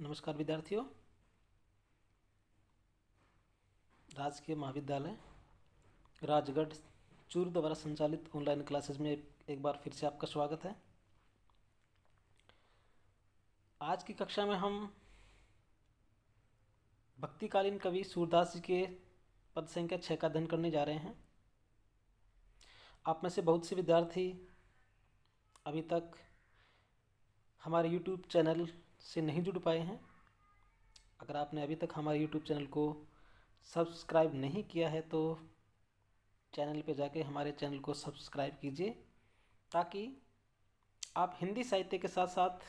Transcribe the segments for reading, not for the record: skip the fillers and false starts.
नमस्कार विद्यार्थियों। राजकीय महाविद्यालय राजगढ़ चूरू द्वारा संचालित ऑनलाइन क्लासेज में एक बार फिर से आपका स्वागत है। आज की कक्षा में हम भक्तिकालीन कवि सूरदास जी के पद संख्या 6 का अध्ययन करने जा रहे हैं। आप में से बहुत से विद्यार्थी अभी तक हमारे YouTube चैनल से नहीं जुड़ पाए हैं। अगर आपने अभी तक हमारे YouTube चैनल को सब्सक्राइब नहीं किया है तो चैनल पे जाके हमारे चैनल को सब्सक्राइब कीजिए, ताकि आप हिंदी साहित्य के साथ साथ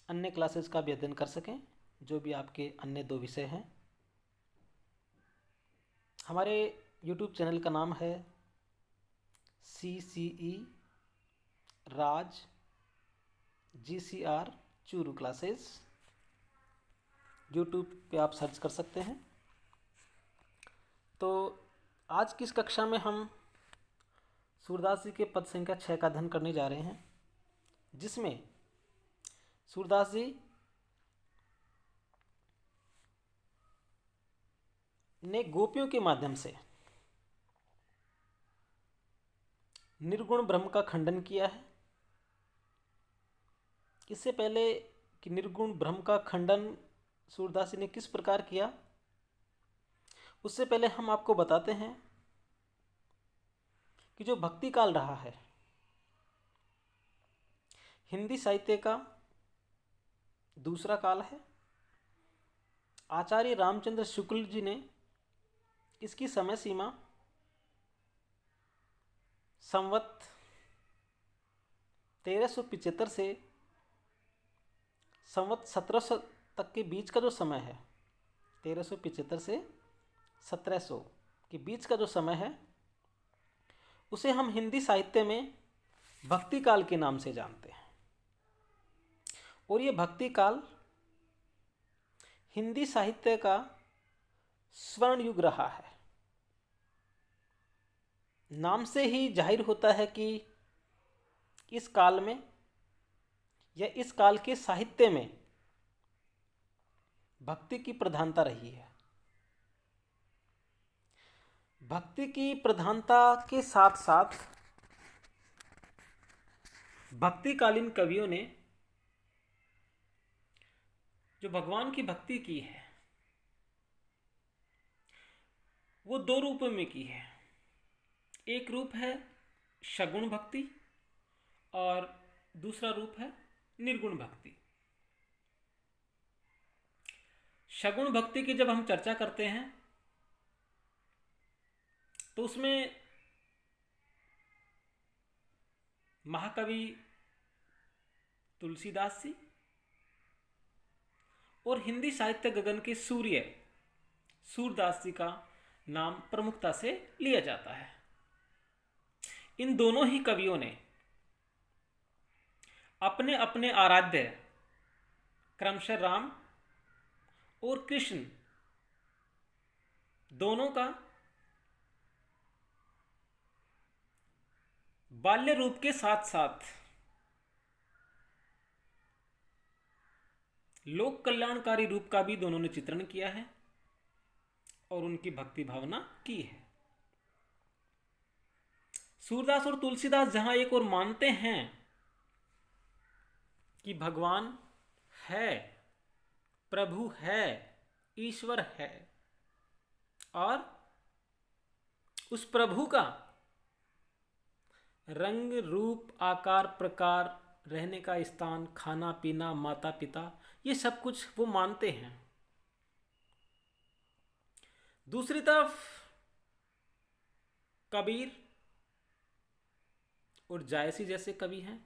अन्य क्लासेस का भी अध्ययन कर सकें, जो भी आपके अन्य 2 विषय हैं। हमारे YouTube चैनल का नाम है CCE राज GCR चूरू क्लासेस। यूट्यूब पे आप सर्च कर सकते हैं। तो आज की इस कक्षा में हम सूरदास जी के पद संख्या 6 का अध्ययन करने जा रहे हैं, जिसमें सूरदास जी ने गोपियों के माध्यम से निर्गुण ब्रह्म का खंडन किया है। इससे पहले कि निर्गुण ब्रह्म का खंडन सूरदास जी ने किस प्रकार किया, उससे पहले हम आपको बताते हैं कि जो भक्ति काल रहा है हिंदी साहित्य का दूसरा काल है। आचार्य रामचंद्र शुक्ल जी ने इसकी समय सीमा संवत 1375 से संवत 1700 तक के बीच का जो समय है, 1375 से 1700 के बीच का जो समय है, उसे हम हिंदी साहित्य में भक्ति काल के नाम से जानते हैं। और ये भक्ति काल हिंदी साहित्य का स्वर्ण युग रहा है। नाम से ही जाहिर होता है कि इस काल में या इस काल के साहित्य में भक्ति की प्रधानता रही है। भक्ति की प्रधानता के साथ साथ भक्तिकालीन कवियों ने जो भगवान की भक्ति की है वो 2 रूपों में की है। एक रूप है सगुण भक्ति और दूसरा रूप है निर्गुण भक्ति। सगुण भक्ति की जब हम चर्चा करते हैं तो उसमें महाकवि तुलसीदास जी और हिंदी साहित्य गगन के सूर्य सूरदास जी का नाम प्रमुखता से लिया जाता है। इन दोनों ही कवियों ने अपने अपने आराध्य क्रमशः राम और कृष्ण दोनों का बाल्य रूप के साथ साथ लोक कल्याणकारी रूप का भी दोनों ने चित्रण किया है और उनकी भक्ति भावना की है। सूरदास और तुलसीदास जहां एक और मानते हैं कि भगवान है, प्रभु है, ईश्वर है, और उस प्रभु का रंग रूप आकार प्रकार, रहने का स्थान, खाना पीना, माता पिता, ये सब कुछ वो मानते हैं। दूसरी तरफ कबीर और जायसी जैसे कवि हैं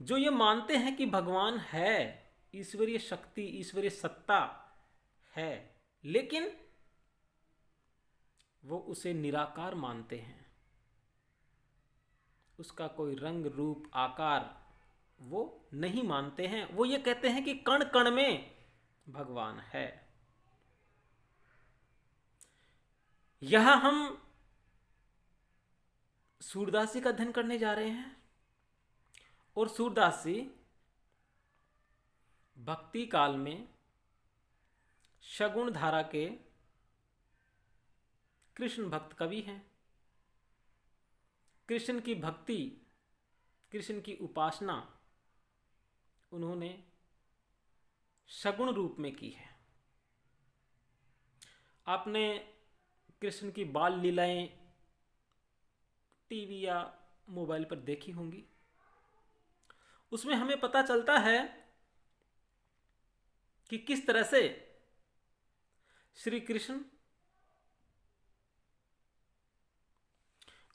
जो ये मानते हैं कि भगवान है, ईश्वरीय शक्ति, ईश्वरीय सत्ता है, लेकिन वो उसे निराकार मानते हैं। उसका कोई रंग रूप आकार वो नहीं मानते हैं। वो ये कहते हैं कि कण कण में भगवान है। यहां हम सूरदास जी का अध्ययन करने जा रहे हैं और सूरदास जी भक्ति काल में शगुन धारा के कृष्ण भक्त कवि हैं। कृष्ण की भक्ति, कृष्ण की उपासना उन्होंने शगुन रूप में की है। आपने कृष्ण की बाल लीलाएं टीवी या मोबाइल पर देखी होंगी। उसमें हमें पता चलता है कि किस तरह से श्री कृष्ण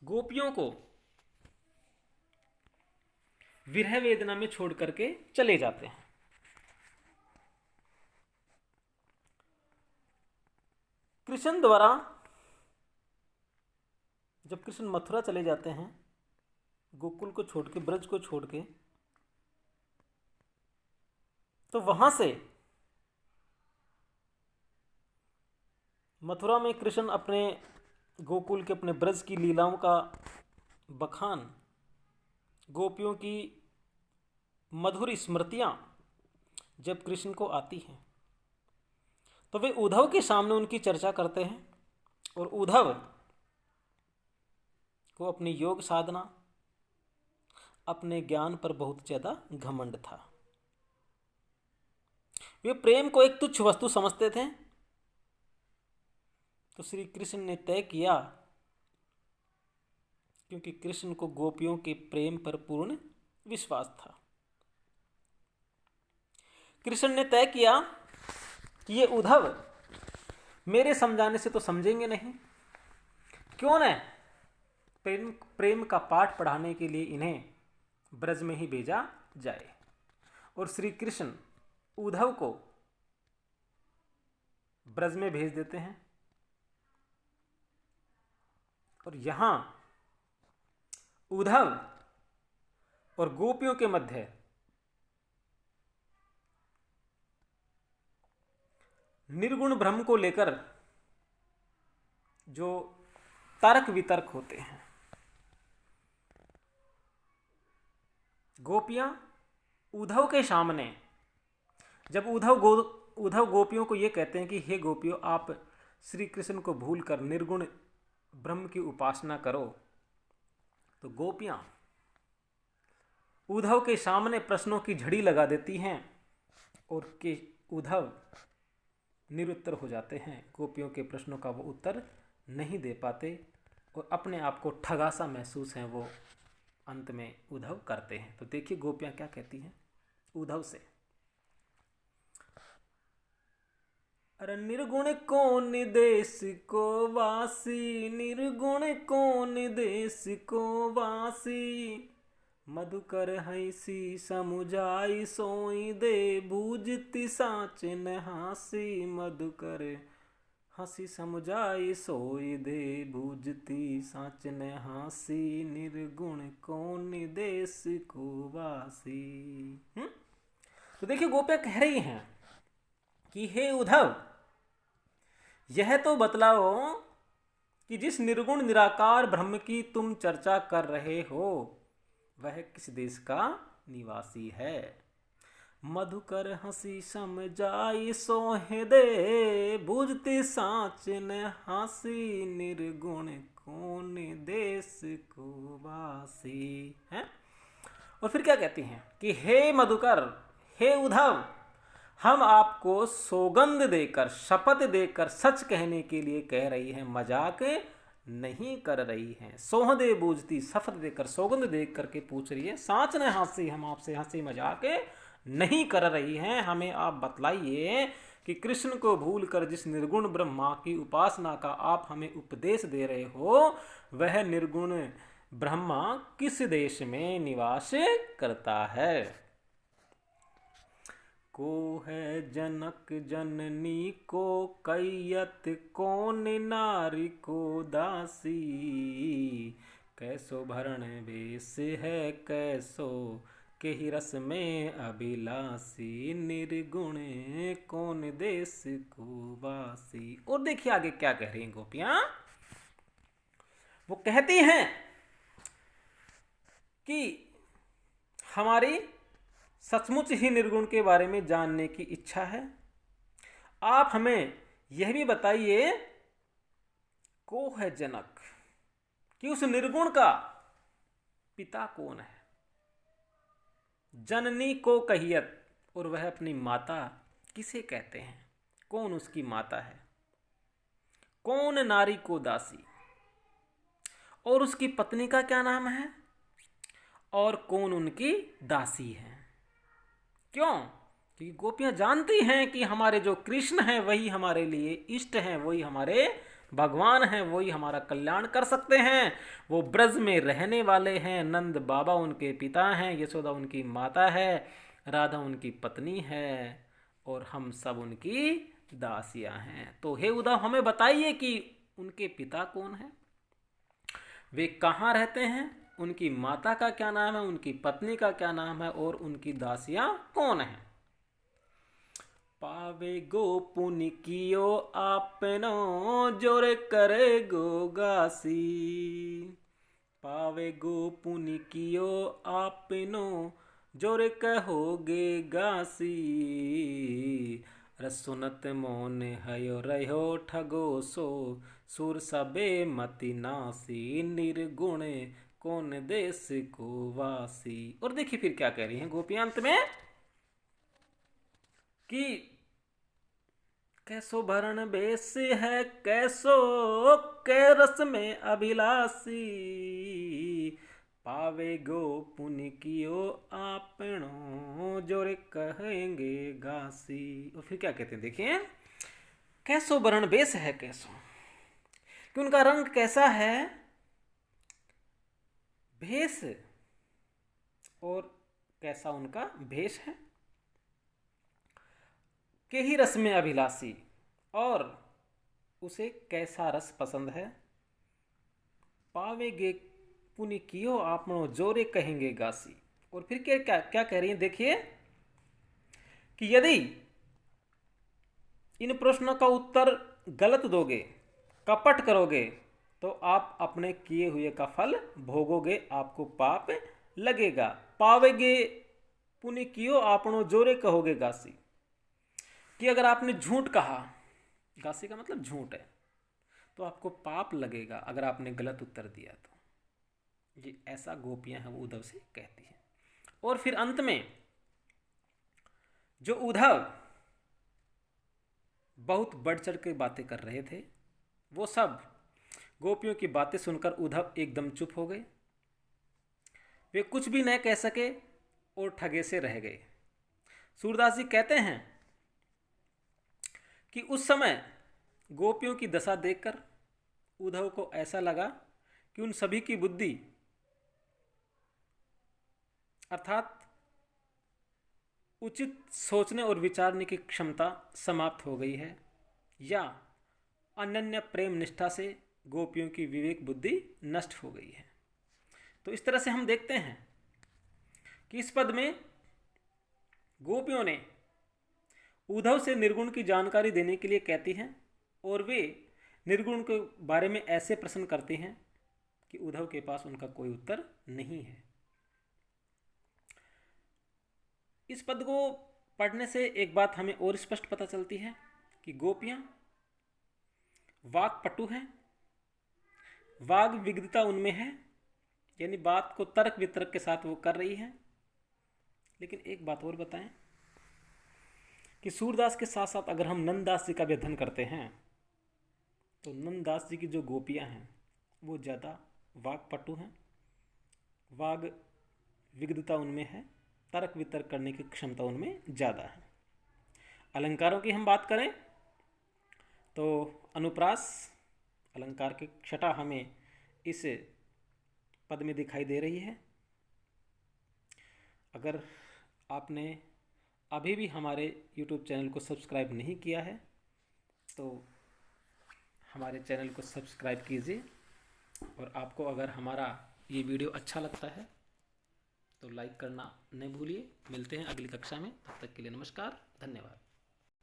गोपियों को विरह वेदना में छोड़ करके चले जाते हैं। कृष्ण द्वारा जब कृष्ण मथुरा चले जाते हैं, गोकुल को छोड़ के, ब्रज को छोड़ के, तो वहां से मथुरा में कृष्ण अपने गोकुल के, अपने ब्रज की लीलाओं का बखान, गोपियों की मधुर स्मृतियां जब कृष्ण को आती हैं तो वे उद्धव के सामने उनकी चर्चा करते हैं। और उद्धव को अपनी योग साधना, अपने ज्ञान पर बहुत ज़्यादा घमंड था। वे प्रेम को एक तुच्छ वस्तु समझते थे। तो श्री कृष्ण ने तय किया, क्योंकि कृष्ण को गोपियों के प्रेम पर पूर्ण विश्वास था, कृष्ण ने तय किया कि ये उद्धव मेरे समझाने से तो समझेंगे नहीं, क्यों न प्रेम का पाठ पढ़ाने के लिए इन्हें ब्रज में ही भेजा जाए। और श्री कृष्ण उद्धव को ब्रज में भेज देते हैं। और यहां उद्धव और गोपियों के मध्य निर्गुण ब्रह्म को लेकर जो तर्क वितर्क होते हैं, गोपियां उद्धव के सामने, जब उद्धव गोपियों को ये कहते हैं कि हे गोपियों, आप श्री कृष्ण को भूलकर निर्गुण ब्रह्म की उपासना करो, तो गोपियां उद्धव के सामने प्रश्नों की झड़ी लगा देती हैं और के उद्धव निरुत्तर हो जाते हैं। गोपियों के प्रश्नों का वो उत्तर नहीं दे पाते और अपने आप को ठगा सा महसूस है वो अंत में उद्धव करते हैं। तो देखिए गोपियां क्या कहती हैं उद्धव से। अरे निर्गुण कौन देश को वासी, निर्गुण कौन देश को वासी, मधुकर हैसी समुझाई सोई दे, बूझती साच न हासी, मधुकर हंसी समुझाई सोई दे, बूझती साच न हासी, निर्गुण कौन देश को वासी। तो देखिए गोपियां कह रही हैं कि हे उद्धव, यह तो बतलाओ कि जिस निर्गुण निराकार ब्रह्म की तुम चर्चा कर रहे हो वह किस देश का निवासी है। मधुकर हंसी समझाई सोहे दे, बूझती साच न हासी, निर्गुण कौन देश को वासी है। और फिर क्या कहती हैं कि हे मधुकर, हे उद्धव, हम आपको सौगंध देकर, शपथ देकर, सच कहने के लिए कह रही हैं, मजाक नहीं कर रही हैं। सोहदे बूझती, शपथ देकर, सौगंध देख करके पूछ रही है, साच ने हंसी, हम आपसे हंसी मजाक नहीं कर रही हैं। हमें आप बतलाइए कि कृष्ण को भूलकर जिस निर्गुण ब्रह्मा की उपासना का आप हमें उपदेश दे रहे हो, वह निर्गुण ब्रह्मा किस देश में निवास करता है। को है जनक जननी को कैयत, कौन नारी को दासी, कैसो भरण वेश है, कैसो के ही रस में अभिलाषी, निर्गुण कौन देश को वासी। और देखिए आगे क्या कह रही हैं गोपियां। वो कहती हैं कि हमारी सचमुच ही निर्गुण के बारे में जानने की इच्छा है। आप हमें यह भी बताइए, को है जनक, कि उस निर्गुण का पिता कौन है। जननी को कहियत, और वह अपनी माता किसे कहते हैं, कौन उसकी माता है। कौन नारी को दासी, और उसकी पत्नी का क्या नाम है, और कौन उनकी दासी है। क्यों? क्योंकि गोपियां जानती हैं कि हमारे जो कृष्ण हैं वही हमारे लिए इष्ट हैं, वही हमारे भगवान हैं, वही हमारा कल्याण कर सकते हैं। वो ब्रज में रहने वाले हैं, नंद बाबा उनके पिता हैं, यशोदा उनकी माता है, राधा उनकी पत्नी है, और हम सब उनकी दासियां हैं। तो हे उद्धव, हमें बताइए कि उनके पिता कौन है, वे कहाँ रहते हैं, उनकी माता का क्या नाम है, उनकी पत्नी का क्या नाम है, और उनकी दासियां कौन हैं। पावे गो पुनि कियो आपनो, जोरे करे गो गासी। पावे गो पुनि कियो आपनो, जोरे कहोगे गासी। रसुनत मोन हयो रहो ठगो सो, सुर सबे मति नासी। निर्गुण कौन देश को वासी। और देखिए फिर क्या कह रही हैं गोपियां अंत में, कि कैसो भरण बेस है, कैसो के रस में अभिलाषी। पावे गो पुनि कियो आपनो, जोरे कहेंगे गासी। और फिर क्या कहते हैं देखिए, कैसो भरण बेस है, कैसो कि उनका रंग कैसा है, भेष, और कैसा उनका भेष है। के ही रस में अभिलाषी, और उसे कैसा रस पसंद है। पावेगे पुनि कियो आपनो, जोरे कहेंगे गासी। और फिर क्या क्या कह रही हैं देखिए, कि यदि इन प्रश्नों का उत्तर गलत दोगे, कपट करोगे, तो आप अपने किए हुए का फल भोगोगे, आपको पाप लगेगा। पावेगे पुनि कियो आपनो, जोरे कहोगे गासी, कि अगर आपने झूठ कहा, गासी का मतलब झूठ है, तो आपको पाप लगेगा अगर आपने गलत उत्तर दिया तो। ये ऐसा गोपियां हैं वो उद्धव से कहती हैं। और फिर अंत में जो उद्धव बहुत बढ़ चढ़ के बातें कर रहे थे, वो सब गोपियों की बातें सुनकर उद्धव एकदम चुप हो गए। वे कुछ भी न कह सके और ठगे से रह गए। सूरदास जी कहते हैं कि उस समय गोपियों की दशा देखकर उद्धव को ऐसा लगा कि उन सभी की बुद्धि, अर्थात उचित सोचने और विचारने की क्षमता समाप्त हो गई है, या अनन्य प्रेम निष्ठा से गोपियों की विवेक बुद्धि नष्ट हो गई है। तो इस तरह से हम देखते हैं कि इस पद में गोपियों ने उद्धव से निर्गुण की जानकारी देने के लिए कहती हैं, और वे निर्गुण के बारे में ऐसे प्रश्न करते हैं कि उद्धव के पास उनका कोई उत्तर नहीं है। इस पद को पढ़ने से एक बात हमें और स्पष्ट पता चलती है कि गोपियां वाक्पटु हैं, वाग विगधता उनमें है, यानी बात को तर्क वितर्क के साथ वो कर रही हैं। लेकिन एक बात और बताएं कि सूरदास के साथ साथ अगर हम नंददास जी का भी अध्ययन करते हैं, तो नंददास जी की जो गोपियां हैं वो ज़्यादा वाक्पटु हैं, वाग विगधता उनमें है, तर्क वितर्क करने की क्षमता उनमें ज़्यादा है। अलंकारों की हम बात करें तो अनुप्रास अलंकार की छटा हमें इस पद में दिखाई दे रही है। अगर आपने अभी भी हमारे YouTube चैनल को सब्सक्राइब नहीं किया है तो हमारे चैनल को सब्सक्राइब कीजिए, और आपको अगर हमारा ये वीडियो अच्छा लगता है तो लाइक करना न भूलिए। मिलते हैं अगली कक्षा में, तब तक के लिए नमस्कार, धन्यवाद।